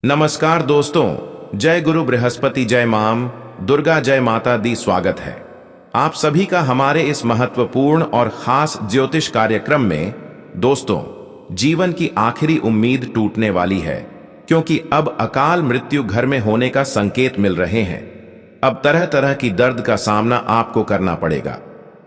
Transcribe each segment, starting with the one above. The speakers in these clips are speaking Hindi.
नमस्कार दोस्तों, जय गुरु बृहस्पति, जय माम दुर्गा, जय माता दी। स्वागत है आप सभी का हमारे इस महत्वपूर्ण और खास ज्योतिष कार्यक्रम में। दोस्तों, जीवन की आखिरी उम्मीद टूटने वाली है, क्योंकि अब अकाल मृत्यु घर में होने का संकेत मिल रहे हैं। अब तरह तरह की दर्द का सामना आपको करना पड़ेगा,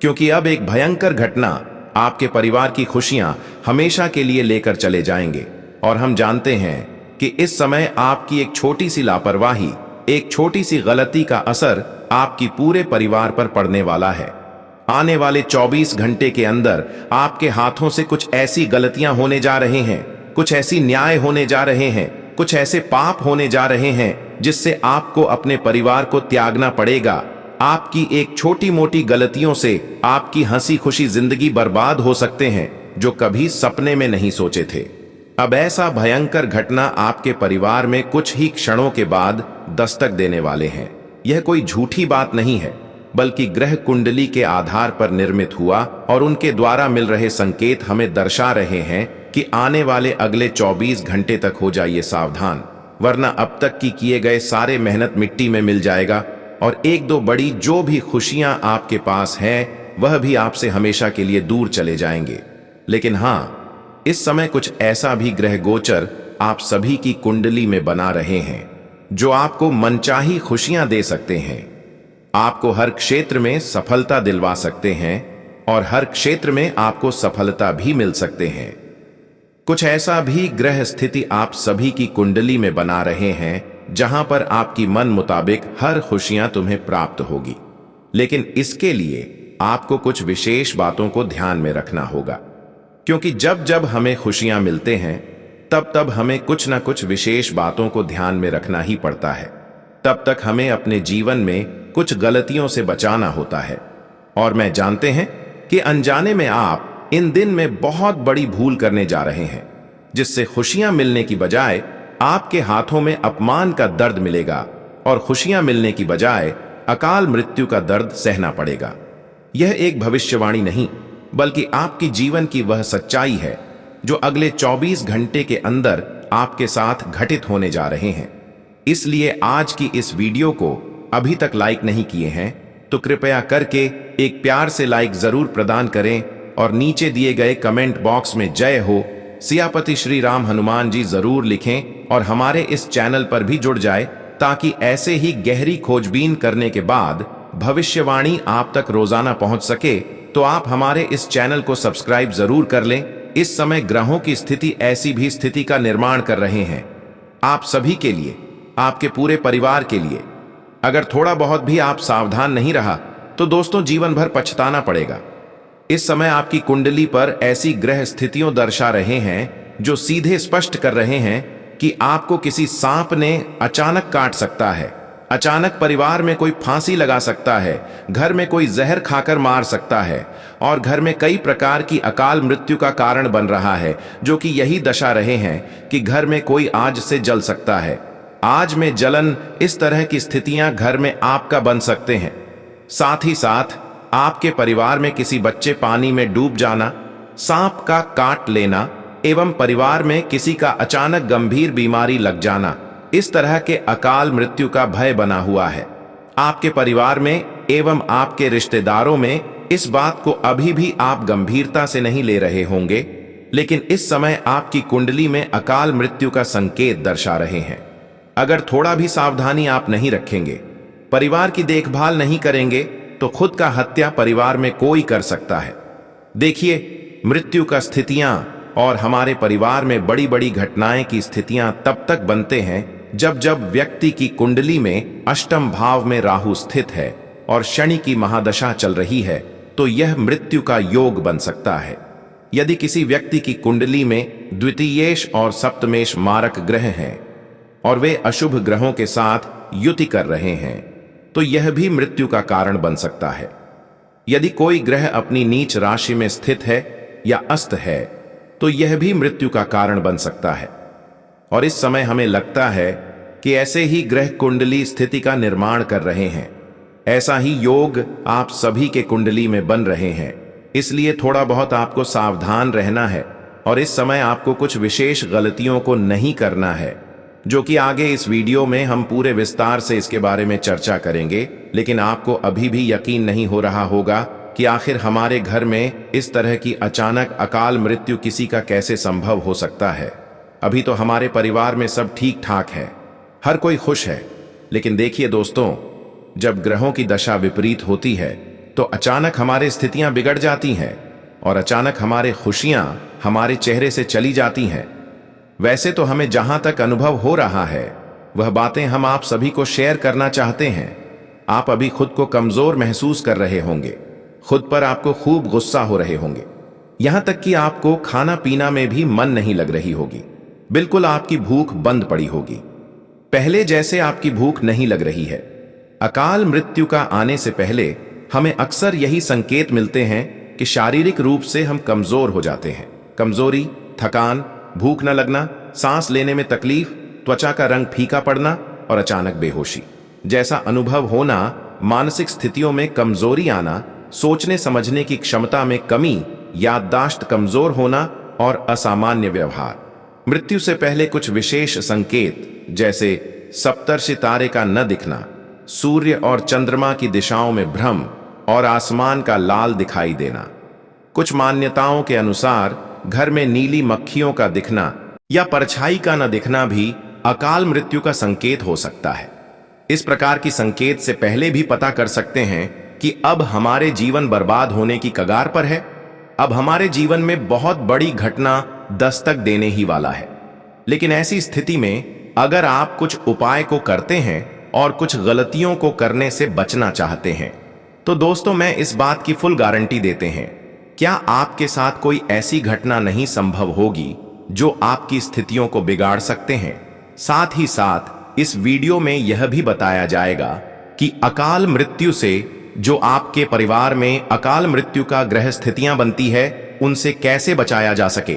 क्योंकि अब एक भयंकर घटना आपके परिवार की खुशियां हमेशा के लिए लेकर चले जाएंगे। और हम जानते हैं कि इस समय आपकी एक छोटी सी लापरवाही, एक छोटी सी गलती का असर आपकी पूरे परिवार पर पड़ने वाला है। आने वाले 24 घंटे के अंदर आपके हाथों से कुछ ऐसी गलतियां होने जा रहे हैं, कुछ ऐसी न्याय होने जा रहे हैं, कुछ ऐसे पाप होने जा रहे हैं जिससे आपको अपने परिवार को त्यागना पड़ेगा। आपकी एक छोटी मोटी गलतियों से आपकी हंसी खुशी जिंदगी बर्बाद हो सकते हैं, जो कभी सपने में नहीं सोचे थे। अब ऐसा भयंकर घटना आपके परिवार में कुछ ही क्षणों के बाद दस्तक देने वाले हैं। यह कोई झूठी बात नहीं है, बल्कि ग्रह कुंडली के आधार पर निर्मित हुआ, और उनके द्वारा मिल रहे संकेत हमें दर्शा रहे हैं कि आने वाले अगले 24 घंटे तक हो जाइए सावधान, वरना अब तक की किए गए सारे मेहनत मिट्टी में मिल जाएगा, और एक दो बड़ी जो भी खुशियां आपके पास हैं वह भी आपसे हमेशा के लिए दूर चले जाएंगे। लेकिन हाँ, इस समय कुछ ऐसा भी ग्रह गोचर आप सभी की कुंडली में बना रहे हैं जो आपको मनचाही खुशियां दे सकते हैं, आपको हर क्षेत्र में सफलता दिलवा सकते हैं, और हर क्षेत्र में आपको सफलता भी मिल सकते हैं। कुछ ऐसा भी ग्रह स्थिति आप सभी की कुंडली में बना रहे हैं जहां पर आपकी मन मुताबिक हर खुशियां तुम्हें प्राप्त होगी। लेकिन इसके लिए आपको कुछ विशेष बातों को ध्यान में रखना होगा, क्योंकि जब जब हमें खुशियां मिलते हैं तब तब हमें कुछ ना कुछ विशेष बातों को ध्यान में रखना ही पड़ता है। तब तक हमें अपने जीवन में कुछ गलतियों से बचाना होता है। और मैं जानते हैं कि अनजाने में आप इन दिन में बहुत बड़ी भूल करने जा रहे हैं, जिससे खुशियां मिलने की बजाय आपके हाथों में अपमान का दर्द मिलेगा, और खुशियां मिलने की बजाय अकाल मृत्यु का दर्द सहना पड़ेगा। यह एक भविष्यवाणी नहीं, बल्कि आपकी जीवन की वह सच्चाई है जो अगले 24 घंटे के अंदर आपके साथ घटित होने जा रहे हैं। इसलिए आज की इस वीडियो को अभी तक लाइक नहीं किए हैं तो कृपया करके एक प्यार से लाइक जरूर प्रदान करें, और नीचे दिए गए कमेंट बॉक्स में जय हो सियापति श्री राम हनुमान जी जरूर लिखें, और हमारे इस चैनल पर भी जुड़ जाए, ताकि ऐसे ही गहरी खोजबीन करने के बाद भविष्यवाणी आप तक रोजाना पहुंच सके। तो आप हमारे इस चैनल को सब्सक्राइब जरूर कर लें। इस समय ग्रहों की स्थिति ऐसी भी स्थिति का निर्माण कर रहे हैं आप सभी के लिए, आपके पूरे परिवार के लिए। अगर थोड़ा बहुत भी आप सावधान नहीं रहा तो दोस्तों जीवन भर पछताना पड़ेगा। इस समय आपकी कुंडली पर ऐसी ग्रह स्थितियों दर्शा रहे हैं जो सीधे स्पष्ट कर रहे हैं कि आपको किसी सांप ने अचानक काट सकता है, अचानक परिवार में कोई फांसी लगा सकता है, घर में कोई जहर खाकर मार सकता है, और घर में कई प्रकार की अकाल मृत्यु का कारण बन रहा है, जो कि यही दर्शा रहे हैं कि घर में कोई आग से जल सकता है। आज में जलन, इस तरह की स्थितियां घर में आपका बन सकते हैं। साथ ही साथ आपके परिवार में किसी बच्चे पानी में डूब जाना, सांप का काट लेना, एवं परिवार में किसी का अचानक गंभीर बीमारी लग जाना, इस तरह के अकाल मृत्यु का भय बना हुआ है। आपके परिवार में एवं आपके रिश्तेदारों में इस बात को अभी भी आप गंभीरता से नहीं ले रहे होंगे, लेकिन इस समय आपकी कुंडली में अकाल मृत्यु का संकेत दर्शा रहे हैं। अगर थोड़ा भी सावधानी आप नहीं रखेंगे, परिवार की देखभाल नहीं करेंगे, तो खुद का हत्या परिवार में कोई कर सकता है। देखिए, मृत्यु का स्थितियां और हमारे परिवार में बड़ी बड़ी घटनाएं की स्थितियां तब तक बनते हैं जब जब व्यक्ति की कुंडली में अष्टम भाव में राहु स्थित है और शनि की महादशा चल रही है, तो यह मृत्यु का योग बन सकता है। यदि किसी व्यक्ति की कुंडली में द्वितीयेश और सप्तमेश मारक ग्रह हैं और वे अशुभ ग्रहों के साथ युति कर रहे हैं, तो यह भी मृत्यु का कारण बन सकता है। यदि कोई ग्रह अपनी नीच राशि में स्थित है या अस्त है, तो यह भी मृत्यु का कारण बन सकता है। और इस समय हमें लगता है कि ऐसे ही ग्रह कुंडली स्थिति का निर्माण कर रहे हैं, ऐसा ही योग आप सभी के कुंडली में बन रहे हैं। इसलिए थोड़ा बहुत आपको सावधान रहना है, और इस समय आपको कुछ विशेष गलतियों को नहीं करना है। जो कि आगे इस वीडियो में हम पूरे विस्तार से इसके बारे में चर्चा करेंगे। लेकिन आपको अभी भी यकीन नहीं हो रहा होगा कि आखिर हमारे घर में इस तरह की अचानक अकाल मृत्यु किसी का कैसे संभव हो सकता है। अभी तो हमारे परिवार में सब ठीक ठाक है, हर कोई खुश है। लेकिन देखिए दोस्तों, जब ग्रहों की दशा विपरीत होती है तो अचानक हमारी स्थितियां बिगड़ जाती हैं और अचानक हमारे खुशियां हमारे चेहरे से चली जाती हैं। वैसे तो हमें जहां तक अनुभव हो रहा है वह बातें हम आप सभी को शेयर करना चाहते हैं। आप अभी खुद को कमजोर महसूस कर रहे होंगे, खुद पर आपको खूब गुस्सा हो रहे होंगे, यहां तक कि आपको खाना पीना में भी मन नहीं लग रही होगी। बिल्कुल आपकी भूख बंद पड़ी होगी, पहले जैसे आपकी भूख नहीं लग रही है। अकाल मृत्यु का आने से पहले हमें अक्सर यही संकेत मिलते हैं कि शारीरिक रूप से हम कमजोर हो जाते हैं। कमजोरी, थकान, भूख न लगना, सांस लेने में तकलीफ, त्वचा का रंग फीका पड़ना और अचानक बेहोशी जैसा अनुभव होना, मानसिक स्थितियों में कमजोरी आना, सोचने समझने की क्षमता में कमी, याददाश्त कमजोर होना और असामान्य व्यवहार। मृत्यु से पहले कुछ विशेष संकेत जैसे सप्तर्षि तारे का न दिखना, सूर्य और चंद्रमा की दिशाओं में भ्रम और आसमान का लाल दिखाई देना। कुछ मान्यताओं के अनुसार घर में नीली मक्खियों का दिखना या परछाई का न दिखना भी अकाल मृत्यु का संकेत हो सकता है। इस प्रकार की संकेत से पहले भी पता कर सकते हैं कि अब हमारे जीवन बर्बाद होने की कगार पर है। अब हमारे जीवन में बहुत बड़ी घटना दस्तक देने ही वाला है। लेकिन ऐसी स्थिति में अगर आप कुछ उपाय को करते हैं और कुछ गलतियों को करने से बचना चाहते हैं तो दोस्तों, मैं इस बात की फुल गारंटी देते हैं, क्या आपके साथ कोई ऐसी घटना नहीं संभव होगी जो आपकी स्थितियों को बिगाड़ सकते हैं। साथ ही साथ इस वीडियो में यह भी बताया जाएगा कि अकाल मृत्यु से जो आपके परिवार में अकाल मृत्यु का ग्रह स्थितियां बनती है उनसे कैसे बचाया जा सके,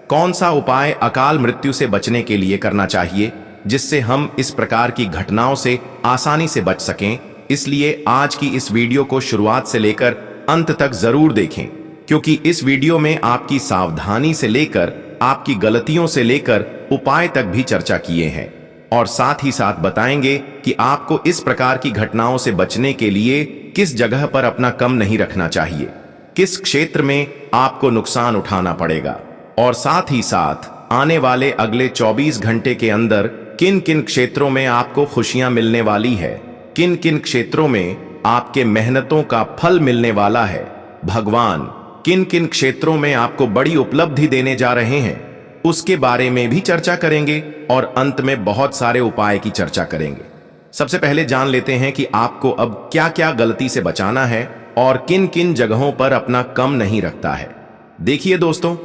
कौन सा उपाय अकाल मृत्यु से बचने के लिए करना चाहिए जिससे हम इस प्रकार की घटनाओं से आसानी से बच सकें। इसलिए आज की इस वीडियो को शुरुआत से लेकर अंत तक जरूर देखें, क्योंकि इस वीडियो में आपकी सावधानी से लेकर आपकी गलतियों से लेकर उपाय तक भी चर्चा किए हैं और साथ ही साथ बताएंगे कि आपको इस प्रकार की घटनाओं से बचने के लिए किस जगह पर अपना कम नहीं रखना चाहिए, किस क्षेत्र में आपको नुकसान उठाना पड़ेगा और साथ ही साथ आने वाले अगले 24 घंटे के अंदर किन किन क्षेत्रों में आपको खुशियां मिलने वाली है, किन किन क्षेत्रों में आपके मेहनतों का फल मिलने वाला है, भगवान किन किन क्षेत्रों में आपको बड़ी उपलब्धि देने जा रहे हैं, उसके बारे में भी चर्चा करेंगे और अंत में बहुत सारे उपाय की चर्चा करेंगे। सबसे पहले जान लेते हैं कि आपको अब क्या क्या गलती से बचाना है और किन किन जगहों पर अपना कम नहीं रखता है। देखिए दोस्तों,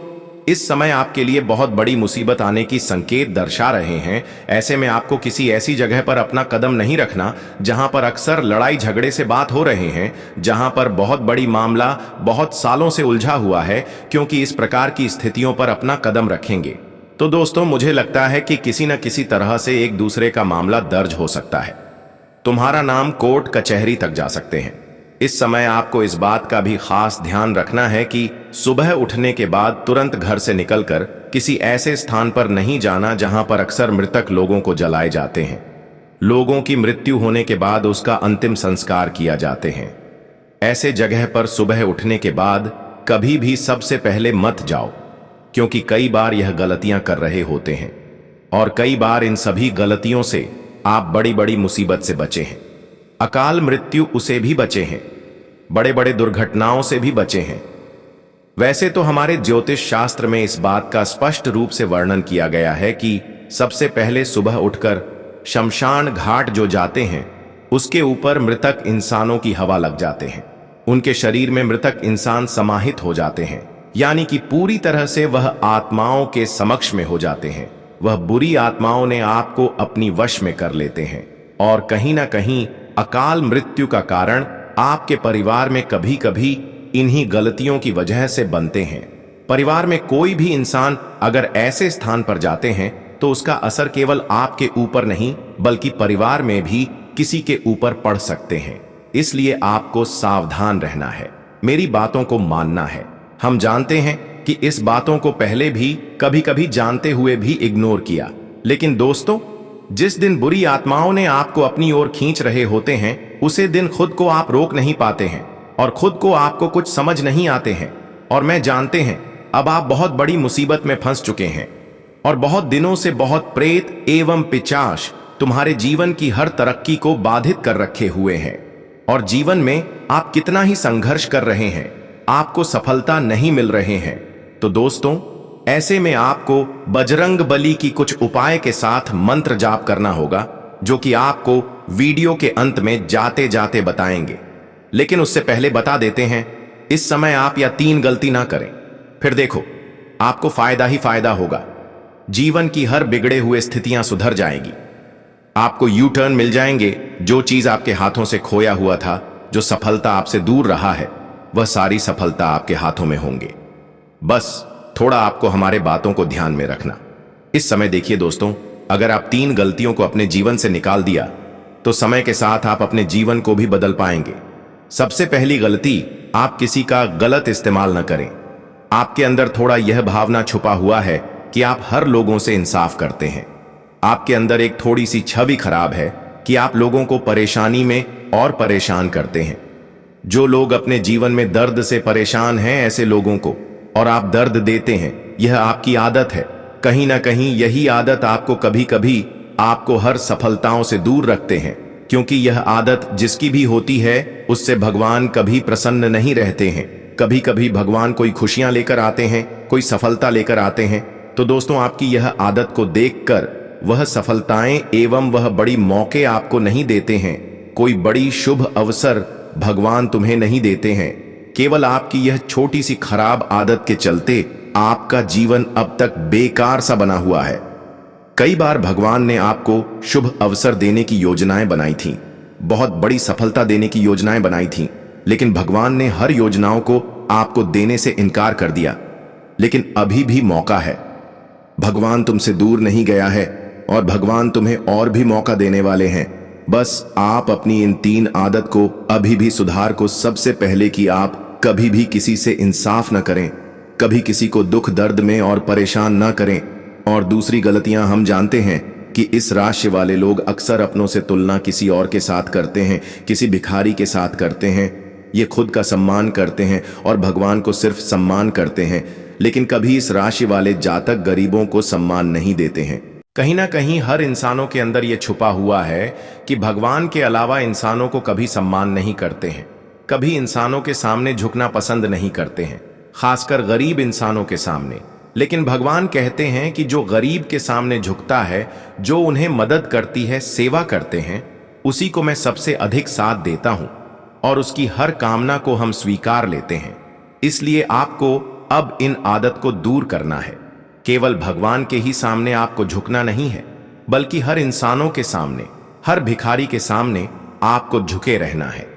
इस समय आपके लिए बहुत बड़ी मुसीबत आने की संकेत दर्शा रहे हैं। ऐसे में आपको किसी ऐसी जगह पर अपना कदम नहीं रखना जहां पर अक्सर लड़ाई झगड़े से बात हो रहे हैं, जहां पर बहुत बड़ी मामला बहुत सालों से उलझा हुआ है, क्योंकि इस प्रकार की स्थितियों पर अपना कदम रखेंगे तो दोस्तों मुझे लगता है कि किसी न किसी तरह से एक दूसरे का मामला दर्ज हो सकता है। तुम्हारा नाम कोर्ट कचहरी तक जा सकते हैं। इस समय आपको इस बात का भी खास ध्यान रखना है कि सुबह उठने के बाद तुरंत घर से निकलकर किसी ऐसे स्थान पर नहीं जाना जहां पर अक्सर मृतक लोगों को जलाए जाते हैं। लोगों की मृत्यु होने के बाद उसका अंतिम संस्कार किया जाते हैं। ऐसे जगह पर सुबह उठने के बाद कभी भी सबसे पहले मत जाओ, क्योंकि कई बार यह गलतियां कर रहे होते हैं और कई बार इन सभी गलतियों से आप बड़ी बड़ी मुसीबत से बचे हैं। अकाल मृत्यु उसे भी बचे हैं, बड़े बड़े दुर्घटनाओं से भी बचे हैं। वैसे तो हमारे ज्योतिष शास्त्र में इस बात का स्पष्ट रूप से वर्णन किया गया है कि सबसे पहले सुबह उठकर शमशान घाट जो जाते हैं उसके ऊपर मृतक इंसानों की हवा लग जाते हैं। उनके शरीर में मृतक इंसान समाहित हो जाते हैं, यानी कि पूरी तरह से वह आत्माओं के समक्ष में हो जाते हैं। वह बुरी आत्माओं ने आपको अपनी वश में कर लेते हैं और कहीं ना कहीं अकाल मृत्यु का कारण आपके परिवार में कभी कभी इन्हीं गलतियों की वजह से बनते हैं। परिवार में कोई भी इंसान अगर ऐसे स्थान पर जाते हैं तो उसका असर केवल आपके ऊपर नहीं बल्कि परिवार में भी किसी के ऊपर पड़ सकते हैं। इसलिए आपको सावधान रहना है, मेरी बातों को मानना है। हम जानते हैं कि इस बातों को पहले भी कभी कभी जानते हुए भी इग्नोर किया, लेकिन दोस्तों जिस दिन बुरी आत्माओं ने आपको अपनी ओर खींच रहे होते हैं, उसे दिन खुद को आप रोक नहीं पाते हैं और खुद को आपको कुछ समझ नहीं आते हैं। और मैं जानते हैं अब आप बहुत बड़ी मुसीबत में फंस चुके हैं और बहुत दिनों से बहुत प्रेत एवं पिशाच तुम्हारे जीवन की हर तरक्की को बाधित कर रखे हुए हैं और जीवन में आप कितना ही संघर्ष कर रहे हैं, आपको सफलता नहीं मिल रहे हैं। तो दोस्तों, ऐसे में आपको बजरंग बली की कुछ उपाय के साथ मंत्र जाप करना होगा, जो कि आपको वीडियो के अंत में जाते जाते बताएंगे। लेकिन उससे पहले बता देते हैं, इस समय आप या 3 गलती ना करें, फिर देखो आपको फायदा ही फायदा होगा। जीवन की हर बिगड़े हुए स्थितियां सुधर जाएगी, आपको यू टर्न मिल जाएंगे। जो चीज आपके हाथों से खोया हुआ था, जो सफलता आपसे दूर रहा है, वह सारी सफलता आपके हाथों में होंगे। बस थोड़ा आपको हमारे बातों को ध्यान में रखना। इस समय देखिए दोस्तों, अगर आप 3 गलतियों को अपने जीवन से निकाल दिया तो समय के साथ आप अपने जीवन को भी बदल पाएंगे। सबसे पहली गलती, आप किसी का गलत इस्तेमाल न करें। आपके अंदर थोड़ा यह भावना छुपा हुआ है कि आप हर लोगों से इंसाफ करते हैं। आपके अंदर एक थोड़ी सी छवि खराब है कि आप लोगों को परेशानी में और परेशान करते हैं। जो लोग अपने जीवन में दर्द से परेशान हैं, ऐसे लोगों को और आप दर्द देते हैं, यह आपकी आदत है। कहीं ना कहीं यही आदत आपको कभी कभी आपको हर सफलताओं से दूर रखते हैं, क्योंकि यह आदत जिसकी भी होती है, उससे भगवान कभी प्रसन्न नहीं रहते हैं। कभी कभी भगवान कोई खुशियां लेकर आते हैं, कोई सफलता लेकर आते हैं। तो दोस्तों, आपकी यह आदत को देखकर वह सफलताएं एवं वह बड़ी मौके आपको नहीं देते हैं। कोई बड़ी शुभ अवसर भगवान तुम्हें नहीं देते हैं। केवल आपकी यह छोटी सी खराब आदत के चलते आपका जीवन अब तक बेकार सा बना हुआ है। कई बार भगवान ने आपको शुभ अवसर देने की योजनाएं बनाई थीं, बहुत बड़ी सफलता देने की योजनाएं बनाई थीं, लेकिन भगवान ने हर योजनाओं को आपको देने से इनकार कर दिया। लेकिन अभी भी मौका है, भगवान तुमसे दूर नहीं गया है और भगवान तुम्हें और भी मौका देने वाले हैं। बस आप अपनी इन 3 आदत को अभी भी सुधार को। सबसे पहले कि आप कभी भी किसी से इंसाफ न करें, कभी किसी को दुख दर्द में और परेशान न करें। और दूसरी गलतियां, हम जानते हैं कि इस राशि वाले लोग अक्सर अपनों से तुलना किसी और के साथ करते हैं, किसी भिखारी के साथ करते हैं। ये खुद का सम्मान करते हैं और भगवान को सिर्फ सम्मान करते हैं, लेकिन कभी इस राशि वाले जातक गरीबों को सम्मान नहीं देते हैं। कहीं ना कहीं हर इंसानों के अंदर यह छुपा हुआ है कि भगवान के अलावा इंसानों को कभी सम्मान नहीं करते हैं, कभी इंसानों के सामने झुकना पसंद नहीं करते हैं, खासकर गरीब इंसानों के सामने। लेकिन भगवान कहते हैं कि जो गरीब के सामने झुकता है, जो उन्हें मदद करती है, सेवा करते हैं, उसी को मैं सबसे अधिक साथ देता हूं और उसकी हर कामना को हम स्वीकार लेते हैं। इसलिए आपको अब इन आदत को दूर करना है। केवल भगवान के ही सामने आपको झुकना नहीं है, बल्कि हर इंसानों के सामने, हर भिखारी के सामने आपको झुके रहना है।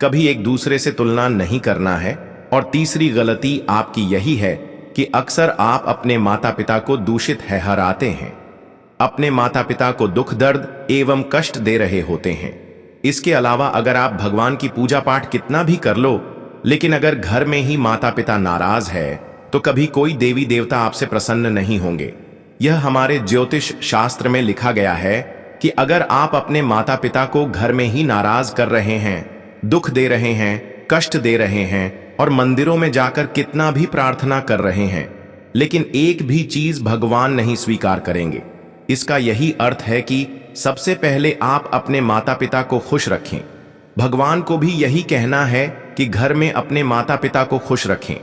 कभी एक दूसरे से तुलना नहीं करना है। और तीसरी गलती आपकी यही है कि अक्सर आप अपने माता पिता को दूषित ठहराते हैं, अपने माता पिता को दुख दर्द एवं कष्ट दे रहे होते हैं। इसके अलावा अगर आप भगवान की पूजा पाठ कितना भी कर लो, लेकिन अगर घर में ही माता पिता नाराज है, तो कभी कोई देवी देवता आपसे प्रसन्न नहीं होंगे। यह हमारे ज्योतिष शास्त्र में लिखा गया है कि अगर आप अपने माता पिता को घर में ही नाराज कर रहे हैं, दुख दे रहे हैं, कष्ट दे रहे हैं और मंदिरों में जाकर कितना भी प्रार्थना कर रहे हैं, लेकिन एक भी चीज भगवान नहीं स्वीकार करेंगे। इसका यही अर्थ है कि सबसे पहले आप अपने माता पिता को खुश रखें। भगवान को भी यही कहना है कि घर में अपने माता पिता को खुश रखें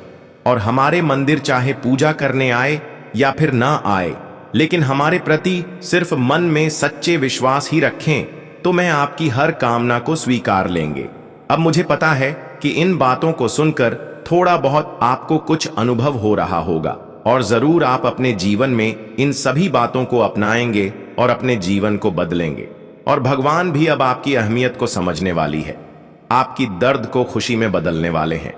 और हमारे मंदिर चाहे पूजा करने आए या फिर ना आए, लेकिन हमारे प्रति सिर्फ मन में सच्चे विश्वास ही रखें, तो मैं आपकी हर कामना को स्वीकार लेंगे। अब मुझे पता है कि इन बातों को सुनकर थोड़ा बहुत आपको कुछ अनुभव हो रहा होगा और जरूर आप अपने जीवन में इन सभी बातों को अपनाएंगे और अपने जीवन को बदलेंगे। और भगवान भी अब आपकी अहमियत को समझने वाली है, आपकी दर्द को खुशी में बदलने वाले हैं।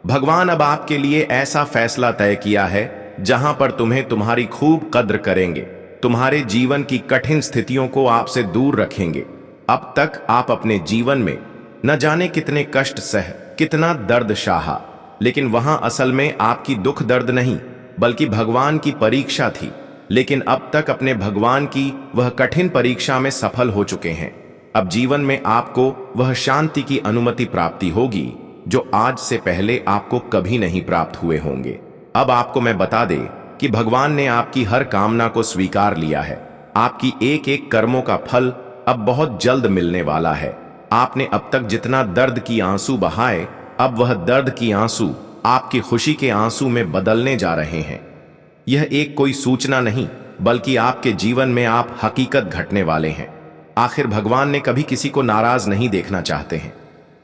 भगवान अब आपके लिए ऐसा फैसला तय किया है जहां पर तुम्हें तुम्हारी खूब कद्र करेंगे, तुम्हारे जीवन की कठिन स्थितियों को आपसे दूर रखेंगे। अब तक आप अपने जीवन में न जाने कितने कष्ट सह, कितना दर्द सहा, लेकिन वहां असल में आपकी दुख दर्द नहीं बल्कि भगवान की परीक्षा थी। लेकिन अब तक अपने भगवान की वह कठिन परीक्षा में सफल हो चुके हैं। अब जीवन में आपको वह शांति की अनुमति प्राप्ति होगी जो आज से पहले आपको कभी नहीं प्राप्त हुए होंगे। अब आपको मैं बता दे कि भगवान ने आपकी हर कामना को स्वीकार लिया है। आपकी एक एक कर्मों का फल अब बहुत जल्द मिलने वाला है। आपने अब तक जितना दर्द की आंसू बहाए, अब वह दर्द की आंसू आपकी खुशी के आंसू में बदलने जा रहे हैं। यह एक कोई सूचना नहीं, बल्कि आपके जीवन में आप हकीकत घटने वाले हैं। आखिर भगवान ने कभी किसी को नाराज नहीं देखना चाहते हैं।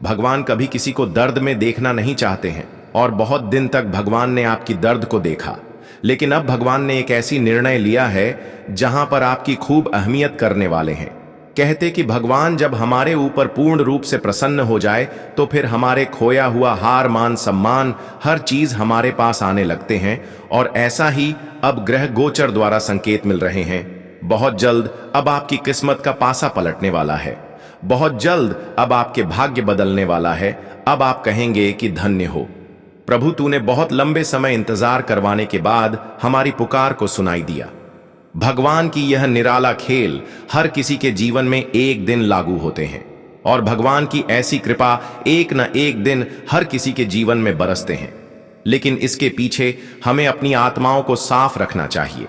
भगवान कभी किसी को दर्द में देखना नहीं चाहते हैं, और बहुत दिन तक भगवान ने आपकी दर्द को देखा। लेकिन अब भगवान ने एक ऐसी निर्णय लिया है जहां पर आपकी खूब अहमियत करने वाले हैं। कहते कि भगवान जब हमारे ऊपर पूर्ण रूप से प्रसन्न हो जाए तो फिर हमारे खोया हुआ हार मान सम्मान हर चीज हमारे पास आने लगते हैं, और ऐसा ही अब ग्रह गोचर द्वारा संकेत मिल रहे हैं। बहुत जल्द अब आपकी किस्मत का पासा पलटने वाला है। बहुत जल्द अब आपके भाग्य बदलने वाला है। अब आप कहेंगे कि धन्य हो प्रभु, तूने बहुत लंबे समय इंतजार करवाने के बाद हमारी पुकार को सुनाई दिया। भगवान की यह निराला खेल हर किसी के जीवन में एक दिन लागू होते हैं, और भगवान की ऐसी कृपा एक न एक दिन हर किसी के जीवन में बरसते हैं। लेकिन इसके पीछे हमें अपनी आत्माओं को साफ रखना चाहिए।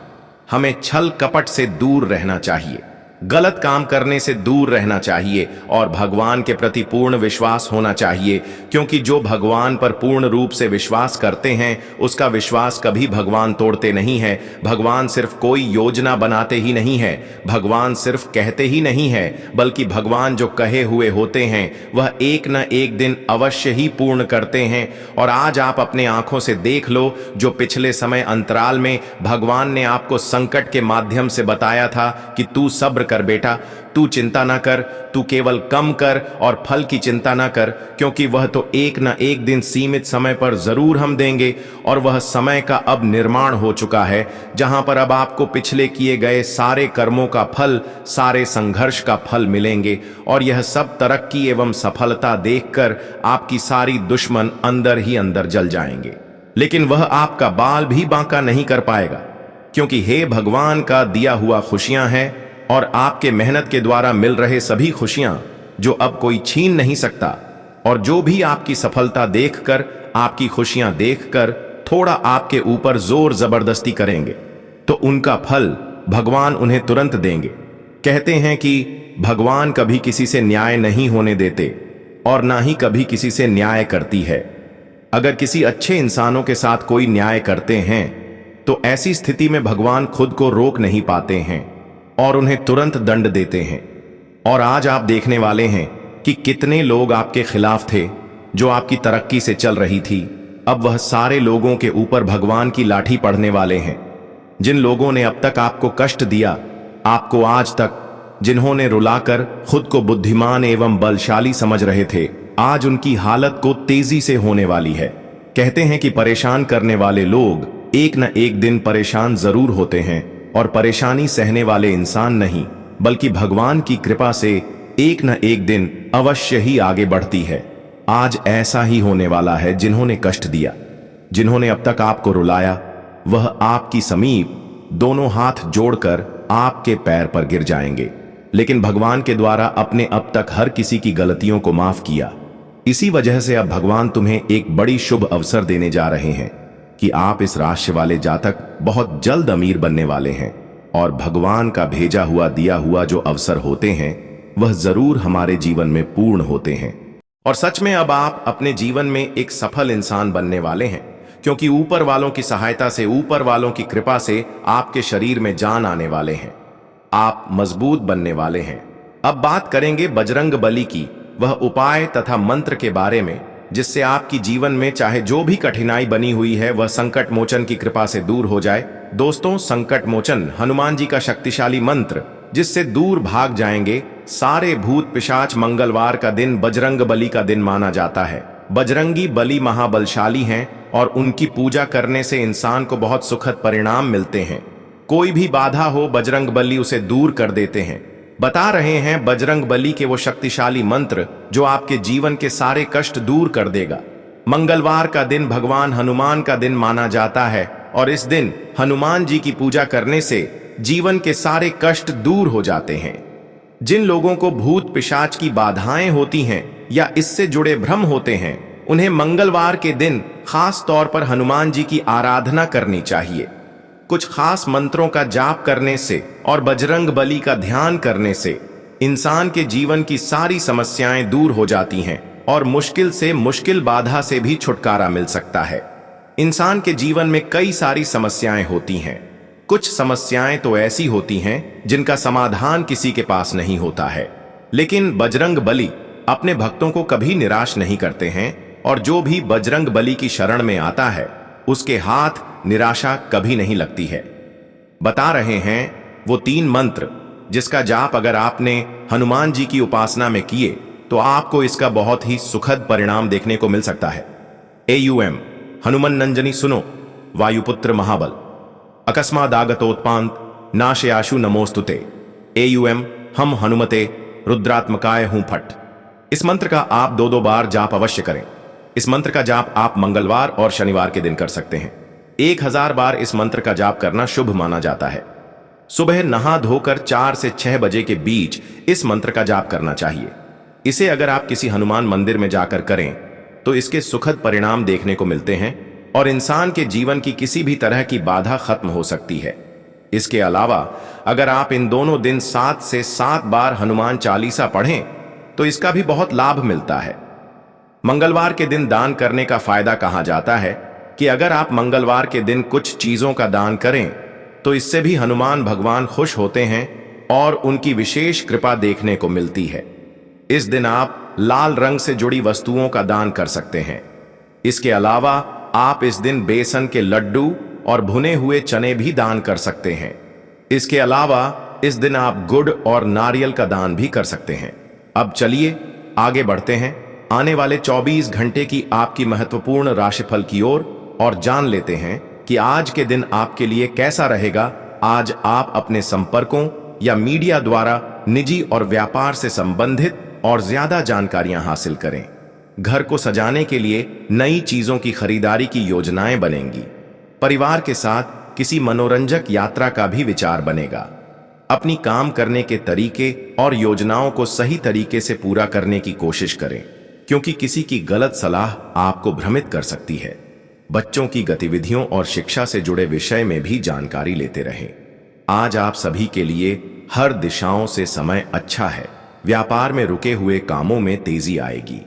हमें छल कपट से दूर रहना चाहिए, गलत काम करने से दूर रहना चाहिए, और भगवान के प्रति पूर्ण विश्वास होना चाहिए, क्योंकि जो भगवान पर पूर्ण रूप से विश्वास करते हैं उसका विश्वास कभी भगवान तोड़ते नहीं है। भगवान सिर्फ कोई योजना बनाते ही नहीं है, भगवान सिर्फ कहते ही नहीं है, बल्कि भगवान जो कहे हुए होते हैं वह एक न एक दिन अवश्य ही पूर्ण करते हैं। और आज आप अपने आंखों से देख लो, जो पिछले समय अंतराल में भगवान ने आपको संकट के माध्यम से बताया था कि तू सब्र कर बेटा, तू चिंता ना कर, तू केवल कम कर और फल की चिंता ना कर, क्योंकि वह तो एक ना एक दिन सीमित समय पर जरूर हम देंगे। और वह समय का अब निर्माण हो चुका है, जहां पर अब आपको पिछले किए गए सारे कर्मों का फल, सारे संघर्ष का फल मिलेंगे। और यह सब तरक्की एवं सफलता देखकर आपकी सारी दुश्मन अंदर ही अंदर जल जाएंगे। लेकिन वह आपका बाल भी बांका नहीं कर पाएगा, क्योंकि हे भगवान का दिया हुआ खुशियां हैं, और आपके मेहनत के द्वारा मिल रहे सभी खुशियां जो अब कोई छीन नहीं सकता। और जो भी आपकी सफलता देखकर, आपकी खुशियां देखकर थोड़ा आपके ऊपर जोर जबरदस्ती करेंगे, तो उनका फल भगवान उन्हें तुरंत देंगे। कहते हैं कि भगवान कभी किसी से न्याय नहीं होने देते, और ना ही कभी किसी से न्याय करती है। अगर किसी अच्छे इंसानों के साथ कोई न्याय करते हैं तो ऐसी स्थिति में भगवान खुद को रोक नहीं पाते हैं और उन्हें तुरंत दंड देते हैं। और आज आप देखने वाले हैं कि कितने लोग आपके खिलाफ थे, जो आपकी तरक्की से चल रही थी। अब वह सारे लोगों के ऊपर भगवान की लाठी पड़ने वाले हैं। जिन लोगों ने अब तक आपको कष्ट दिया, आपको आज तक जिन्होंने रुलाकर खुद को बुद्धिमान एवं बलशाली समझ रहे थे, आज उनकी हालत को तेजी से होने वाली है। कहते हैं कि परेशान करने वाले लोग एक न एक दिन परेशान जरूर होते हैं, और परेशानी सहने वाले इंसान नहीं, बल्कि भगवान की कृपा से एक न एक दिन अवश्य ही आगे बढ़ती है। आज ऐसा ही होने वाला है। जिन्होंने कष्ट दिया, जिन्होंने अब तक आपको रुलाया, वह आपकी समीप दोनों हाथ जोड़कर आपके पैर पर गिर जाएंगे। लेकिन भगवान के द्वारा अपने अब तक हर किसी की गलतियों को माफ किया। इसी वजह से अब भगवान तुम्हें एक बड़ी शुभ अवसर देने जा रहे हैं कि आप इस राशि वाले जातक बहुत जल्द अमीर बनने वाले हैं। और भगवान का भेजा हुआ दिया हुआ जो अवसर होते हैं वह जरूर हमारे जीवन में पूर्ण होते हैं। और सच में अब आप अपने जीवन में एक सफल इंसान बनने वाले हैं, क्योंकि ऊपर वालों की सहायता से, ऊपर वालों की कृपा से आपके शरीर में जान आने वाले हैं। आप मजबूत बनने वाले हैं। अब बात करेंगे बजरंग बली की, वह उपाय तथा मंत्र के बारे में, जिससे आपकी जीवन में चाहे जो भी कठिनाई बनी हुई है वह संकट मोचन की कृपा से दूर हो जाए। दोस्तों, संकट मोचन हनुमान जी का शक्तिशाली मंत्र, जिससे दूर भाग जाएंगे सारे भूत पिशाच। मंगलवार का दिन बजरंग बली का दिन माना जाता है। बजरंगी बली महाबलशाली हैं और उनकी पूजा करने से इंसान को बहुत सुखद परिणाम मिलते हैं। कोई भी बाधा हो, बजरंग बली उसे दूर कर देते हैं। बता रहे हैं बजरंग बली के वो शक्तिशाली मंत्र जो आपके जीवन के सारे कष्ट दूर कर देगा। मंगलवार का दिन भगवान हनुमान का दिन माना जाता है, और इस दिन हनुमान जी की पूजा करने से जीवन के सारे कष्ट दूर हो जाते हैं। जिन लोगों को भूत पिशाच की बाधाएं होती हैं या इससे जुड़े भ्रम होते हैं, उन्हें मंगलवार के दिन खास तौर पर हनुमान जी की आराधना करनी चाहिए। कुछ खास मंत्रों का जाप करने से और बजरंग बली का ध्यान करने से इंसान के जीवन की सारी समस्याएं दूर हो जाती हैं और मुश्किल से मुश्किल बाधा से भी छुटकारा मिल सकता है। इंसान के जीवन में कई सारी समस्याएं होती हैं। कुछ समस्याएं तो ऐसी होती हैं जिनका समाधान किसी के पास नहीं होता है, लेकिन बजरंग बली अपने भक्तों को कभी निराश नहीं करते हैं और जो भी बजरंग बली की शरण में आता है उसके हाथ निराशा कभी नहीं लगती है। बता रहे हैं वो 3 मंत्र जिसका जाप अगर आपने हनुमान जी की उपासना में किए तो आपको इसका बहुत ही सुखद परिणाम देखने को मिल सकता है। AUM हनुमन नंजनी सुनो, वायुपुत्र महाबल, अकस्मादागतोत्पांत नाशयाशु नमोस्तुते, AUM हम हनुमते रुद्रात्मकाय हूं फट। इस मंत्र का आप 2-2 बार जाप अवश्य करें। इस मंत्र का जाप आप मंगलवार और शनिवार के दिन कर सकते हैं। 1000 बार इस मंत्र का जाप करना शुभ माना जाता है। सुबह नहा धोकर 4 से 6 बजे के बीच इस मंत्र का जाप करना चाहिए। इसे अगर आप किसी हनुमान मंदिर में जाकर करें तो इसके सुखद परिणाम देखने को मिलते हैं और इंसान के जीवन की किसी भी तरह की बाधा खत्म हो सकती है। इसके अलावा अगर आप इन दोनों दिन 7 से 7 बार हनुमान चालीसा पढ़ें तो इसका भी बहुत लाभ मिलता है। मंगलवार के दिन दान करने का फायदा कहा जाता है कि अगर आप मंगलवार के दिन कुछ चीजों का दान करें तो इससे भी हनुमान भगवान खुश होते हैं और उनकी विशेष कृपा देखने को मिलती है। इस दिन आप लाल रंग से जुड़ी वस्तुओं का दान कर सकते हैं। इसके अलावा आप इस दिन बेसन के लड्डू और भुने हुए चने भी दान कर सकते हैं। इसके अलावा इस दिन आप गुड़ और नारियल का दान भी कर सकते हैं। अब चलिए आगे बढ़ते हैं आने वाले 24 घंटे की आपकी महत्वपूर्ण राशिफल की ओर और जान लेते हैं कि आज के दिन आपके लिए कैसा रहेगा। आज आप अपने संपर्कों या मीडिया द्वारा निजी और व्यापार से संबंधित और ज्यादा जानकारियां हासिल करें। घर को सजाने के लिए नई चीजों की खरीदारी की योजनाएं बनेंगी। परिवार के साथ किसी मनोरंजक यात्रा का भी विचार बनेगा। अपनी काम करने के तरीके और योजनाओं को सही तरीके से पूरा करने की कोशिश करें, क्योंकि किसी की गलत सलाह आपको भ्रमित कर सकती है। बच्चों की गतिविधियों और शिक्षा से जुड़े विषय में भी जानकारी लेते रहें। आज आप सभी के लिए हर दिशाओं से समय अच्छा है। व्यापार में रुके हुए कामों में तेजी आएगी,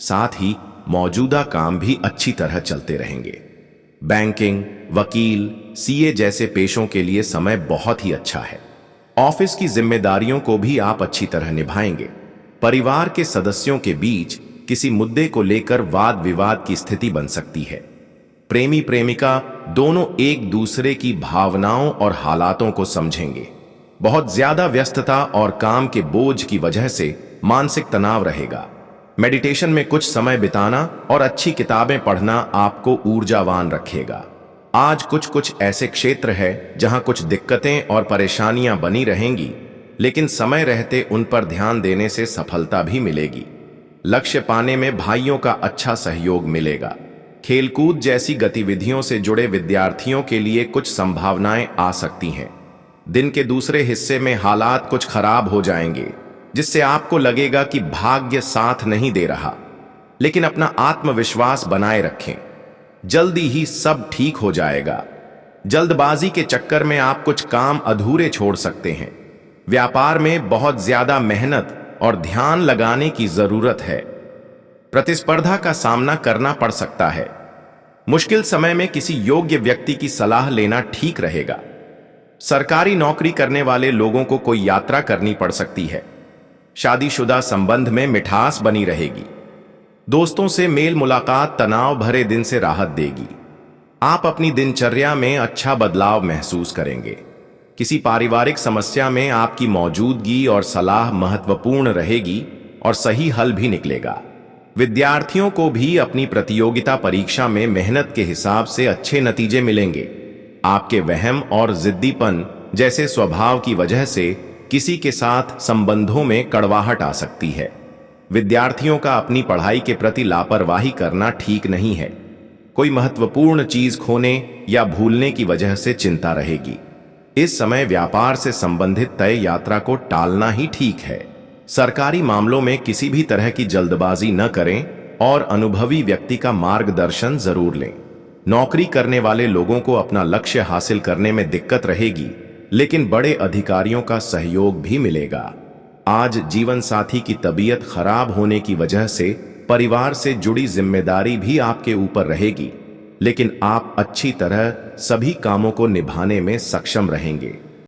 साथ ही मौजूदा काम भी अच्छी तरह चलते रहेंगे। बैंकिंग, वकील, CA जैसे पेशों के लिए समय बहुत ही अच्छा है। ऑफिस की जिम्मेदारियों को भी आप अच्छी तरह निभाएंगे। परिवार के सदस्यों के बीच किसी मुद्दे को लेकर वाद विवाद की स्थिति बन सकती है। प्रेमी प्रेमिका दोनों एक दूसरे की भावनाओं और हालातों को समझेंगे। बहुत ज्यादा व्यस्तता और काम के बोझ की वजह से मानसिक तनाव रहेगा। मेडिटेशन में कुछ समय बिताना और अच्छी किताबें पढ़ना आपको ऊर्जावान रखेगा। आज कुछ ऐसे क्षेत्र है जहां कुछ दिक्कतें और परेशानियां बनी रहेंगी, लेकिन समय रहते उन पर ध्यान देने से सफलता भी मिलेगी। लक्ष्य पाने में भाइयों का अच्छा सहयोग मिलेगा। खेलकूद जैसी गतिविधियों से जुड़े विद्यार्थियों के लिए कुछ संभावनाएं आ सकती हैं। दिन के दूसरे हिस्से में हालात कुछ खराब हो जाएंगे, जिससे आपको लगेगा कि भाग्य साथ नहीं दे रहा, लेकिन अपना आत्मविश्वास बनाए रखें। जल्दी ही सब ठीक हो जाएगा। जल्दबाजी के चक्कर में आप कुछ काम अधूरे छोड़ सकते हैं। व्यापार में बहुत ज्यादा मेहनत और ध्यान लगाने की जरूरत है। प्रतिस्पर्धा का सामना करना पड़ सकता है। मुश्किल समय में किसी योग्य व्यक्ति की सलाह लेना ठीक रहेगा। सरकारी नौकरी करने वाले लोगों को कोई यात्रा करनी पड़ सकती है। शादीशुदा संबंध में मिठास बनी रहेगी। दोस्तों से मेल मुलाकात तनाव भरे दिन से राहत देगी। आप अपनी दिनचर्या में अच्छा बदलाव महसूस करेंगे। किसी पारिवारिक समस्या में आपकी मौजूदगी और सलाह महत्वपूर्ण रहेगी और सही हल भी निकलेगा। विद्यार्थियों को भी अपनी प्रतियोगिता परीक्षा में मेहनत के हिसाब से अच्छे नतीजे मिलेंगे। आपके वहम और जिद्दीपन जैसे स्वभाव की वजह से किसी के साथ संबंधों में कड़वाहट आ सकती है। विद्यार्थियों का अपनी पढ़ाई के प्रति लापरवाही करना ठीक नहीं है। कोई महत्वपूर्ण चीज खोने या भूलने की वजह से चिंता रहेगी। इस समय व्यापार से संबंधित तय यात्रा को टालना ही ठीक है। सरकारी मामलों में किसी भी तरह की जल्दबाजी न करें और अनुभवी व्यक्ति का मार्गदर्शन जरूर लें। नौकरी करने वाले लोगों को अपना लक्ष्य हासिल करने में दिक्कत रहेगी, लेकिन बड़े अधिकारियों का सहयोग भी मिलेगा। आज जीवन साथी की तबीयत खराब होने की वजह से परिवार से जुड़ी जिम्मेदारी भी आपके ऊपर रहेगी, लेकिन आप अच्छी तरह सभी कामों को निभाने में सक्षम रहेंगे।